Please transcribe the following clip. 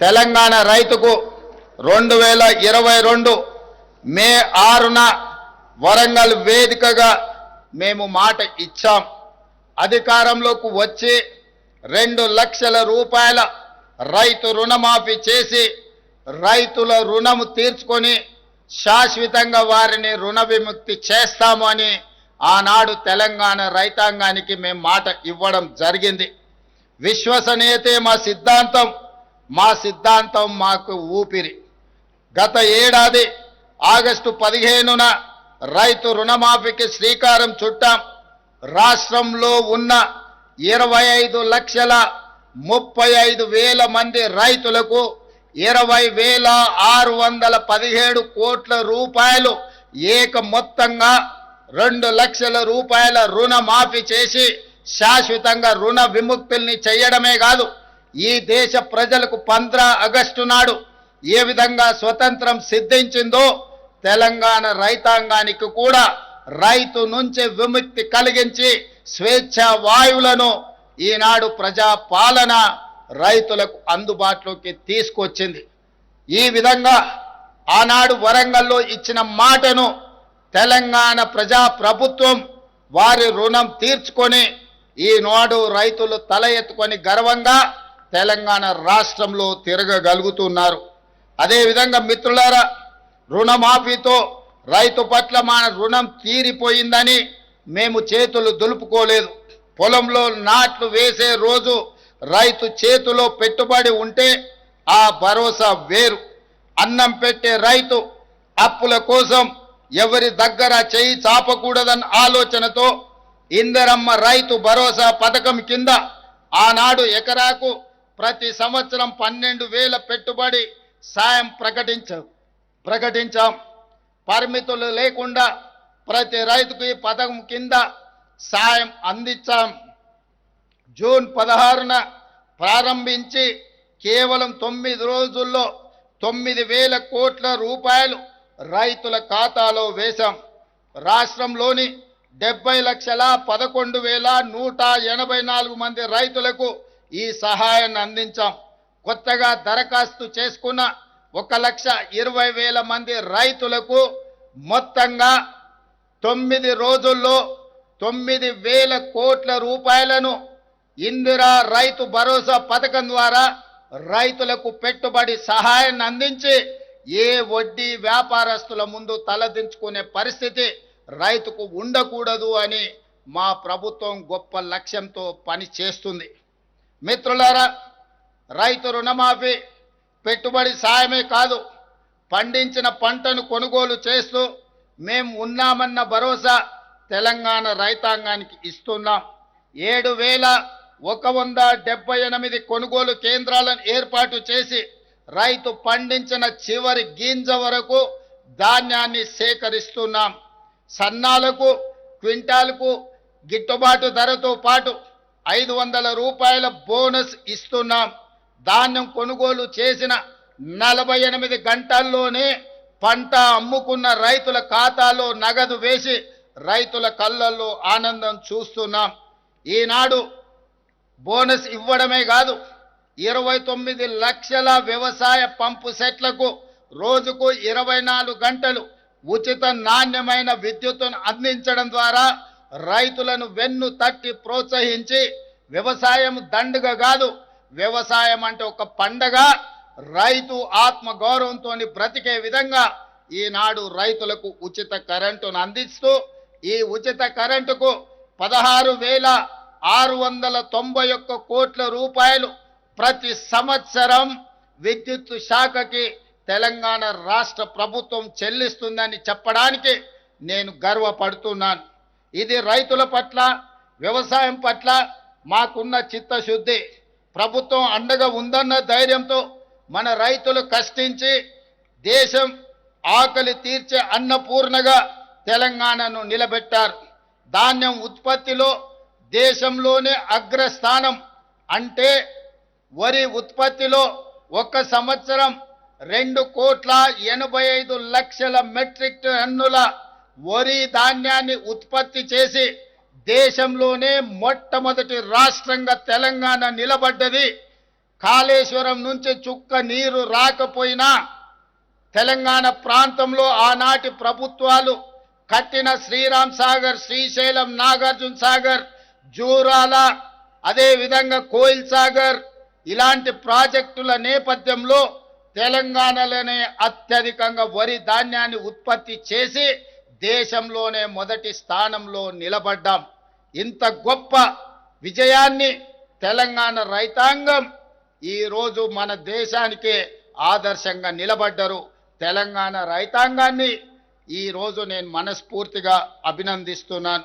తెలంగాణ రైతుకు 2022 మే 6న వరంగల్ వేదికగా మేము మాట ఇచ్చాం. అధికారంలోకి వచ్చి 2 లక్షల రూపాయల రైతు రుణమాఫీ చేసి రైతుల రుణము తీర్చుకొని శాశ్వతంగా వారిని రుణ విముక్తి చేస్తాము అని ఆనాడు తెలంగాణ రైతాంగానికి మేము మాట ఇవ్వడం జరిగింది. విశ్వసనీయతే మా సిద్ధాంతం మాకు ఊపిరి. గత ఏడాది ఆగస్టు 15న రైతు రుణమాఫీకి శ్రీకారం చుట్టాం. రాష్ట్రంలో ఉన్న 25,35,000 మంది రైతులకు 20,617 కోట్ల రూపాయలు ఏక మొత్తంగా 2 లక్షల రూపాయల రుణమాఫీ చేసి శాశ్వతంగా రుణ విముక్తుల్ని చేయడమే కాదు, ఈ దేశ ప్రజలకు 15 ఆగస్టు నాడు ఏ విధంగా స్వతంత్రం సిద్ధించిందో తెలంగాణ రైతాంగానికి కూడా రైతు నుంచి విముక్తి కలిగించి స్వేచ్ఛ వాయువులను ఈనాడు ప్రజాపాలన రైతులకు అందుబాటులోకి తీసుకొచ్చింది. ఈ విధంగా ఆనాడు వరంగల్లో ఇచ్చిన మాటను తెలంగాణ ప్రజా ప్రభుత్వం వారి రుణం తీర్చుకొని ఈనాడు రైతులు తల ఎత్తుకొని గర్వంగా తెలంగాణ రాష్ట్రంలో తిరగగలుగుతున్నారు. అదేవిధంగా మిత్రులారా, రుణమాఫీతో రైతు పట్ల మన రుణం తీరిపోయిందని మేము చేతులు దులుపుకోలేదు. పొలంలో నాట్లు వేసే రోజు రైతు చేతిలో పెట్టుబడి ఉంటే ఆ భరోసా వేరు. అన్నం పెట్టే రైతు అప్పుల కోసం ఎవరి దగ్గర చేయి చాపకూడదన్న ఆలోచనతో ఇందిరమ్మ రైతు భరోసా పథకం కింద ఆనాడు ఎకరాకు ప్రతి సంవత్సరం 12,000 పెట్టుబడి సాయం ప్రకటించాం. పరిమితులు లేకుండా ప్రతి రైతుకు ఈ పథకం కింద సాయం అందించాం. జూన్ 16న ప్రారంభించి కేవలం 9 రోజుల్లో 9,000 కోట్ల రూపాయలు రైతుల ఖాతాలో వేశాం. రాష్ట్రంలోని 70,11,184 మంది రైతులకు ఈ సహాయాన్ని అందించాం. కొత్తగా దరఖాస్తు చేసుకున్న 1,20,000 మంది రైతులకు మొత్తంగా 9 రోజుల్లో 9,000 కోట్ల రూపాయలను ఇందిరా రైతు భరోసా పథకం ద్వారా రైతులకు పెట్టుబడి సహాయాన్ని అందించి ఏ వడ్డీ వ్యాపారస్తుల ముందు తలదించుకునే పరిస్థితి రైతుకు ఉండకూడదు అని మా ప్రభుత్వం గొప్ప లక్ష్యంతో పని చేస్తుంది. మిత్రులారా, రైతు రుణమాఫీ పెట్టుబడి సాయమే కాదు, పండించిన పంటను కొనుగోలు చేస్తూ మేము ఉన్నామన్న భరోసా తెలంగాణ రైతాంగానికి ఇస్తున్నాం. 7,178 కొనుగోలు కేంద్రాలను ఏర్పాటు చేసి రైతు పండించిన చివరి గింజ వరకు ధాన్యాన్ని సేకరిస్తున్నాం. సన్నాలకు క్వింటాల్కు గిట్టుబాటు ధరతో పాటు 500 రూపాయల బోనస్ ఇస్తున్నాం. ధాన్యం కొనుగోలు చేసిన 48 గంటల్లోనే పంట అమ్ముకున్న రైతుల ఖాతాలో నగదు వేసి రైతుల కళ్ళల్లో ఆనందం చూస్తున్నాం. ఈనాడు బోనస్ ఇవ్వడమే కాదు, 29 లక్షల వ్యవసాయ పంపు సెట్లకు రోజుకు 24 గంటలు ఉచిత నాణ్యమైన విద్యుత్తును అందించడం ద్వారా రైతులను వెన్ను తట్టి ప్రోత్సహించి వ్యవసాయం దండుగ కాదు, వ్యవసాయం అంటే ఒక పండగ, రైతు ఆత్మ గౌరవంతో బ్రతికే విధంగా ఈనాడు రైతులకు ఉచిత కరెంటును అందిస్తూ ఈ ఉచిత కరెంటుకు 16,691 కోట్ల రూపాయలు ప్రతి సంవత్సరం విద్యుత్ శాఖకి తెలంగాణ రాష్ట్ర ప్రభుత్వం చెల్లిస్తుందని చెప్పడానికి నేను గర్వపడుతున్నాను. ఇది రైతుల పట్ల వ్యవసాయం పట్ల మాకున్న చిత్తశుద్ధి. ప్రభుత్వం అండగా ఉందన్న ధైర్యంతో మన రైతులు కష్టించి దేశం ఆకలి తీర్చే అన్నపూర్ణగా తెలంగాణను నిలబెట్టారు. ధాన్యం ఉత్పత్తిలో దేశంలోనే అగ్రస్థానం. అంటే వరి ఉత్పత్తిలో ఒక సంవత్సరం 2,85,00,000 మెట్రిక్ టన్నుల వరి ధాన్యాన్ని ఉత్పత్తి చేసి దేశంలోనే మొట్టమొదటి రాష్ట్రంగా తెలంగాణ నిలబడ్డది. కాళేశ్వరం నుంచి చుక్క నీరు రాకపోయినా తెలంగాణ ప్రాంతంలో ఆనాటి ప్రభుత్వాలు కట్టిన శ్రీరామ్ సాగర్, శ్రీశైలం, నాగార్జున సాగర్, జూరాల, అదే విధంగా కోయిల్ సాగర్ ఇలాంటి ప్రాజెక్టుల నేపథ్యంలో తెలంగాణలోనే అత్యధికంగా వరి ధాన్యాన్ని ఉత్పత్తి చేసి దేశంలోనే మొదటి స్థానంలో నిలబడ్డాం. ఇంత గొప్ప విజయాన్ని తెలంగాణ రైతాంగం ఈరోజు మన దేశానికే ఆదర్శంగా నిలబడ్డారు. తెలంగాణ రైతాంగాన్ని ఈరోజు నేను మనస్ఫూర్తిగా అభినందిస్తున్నాను.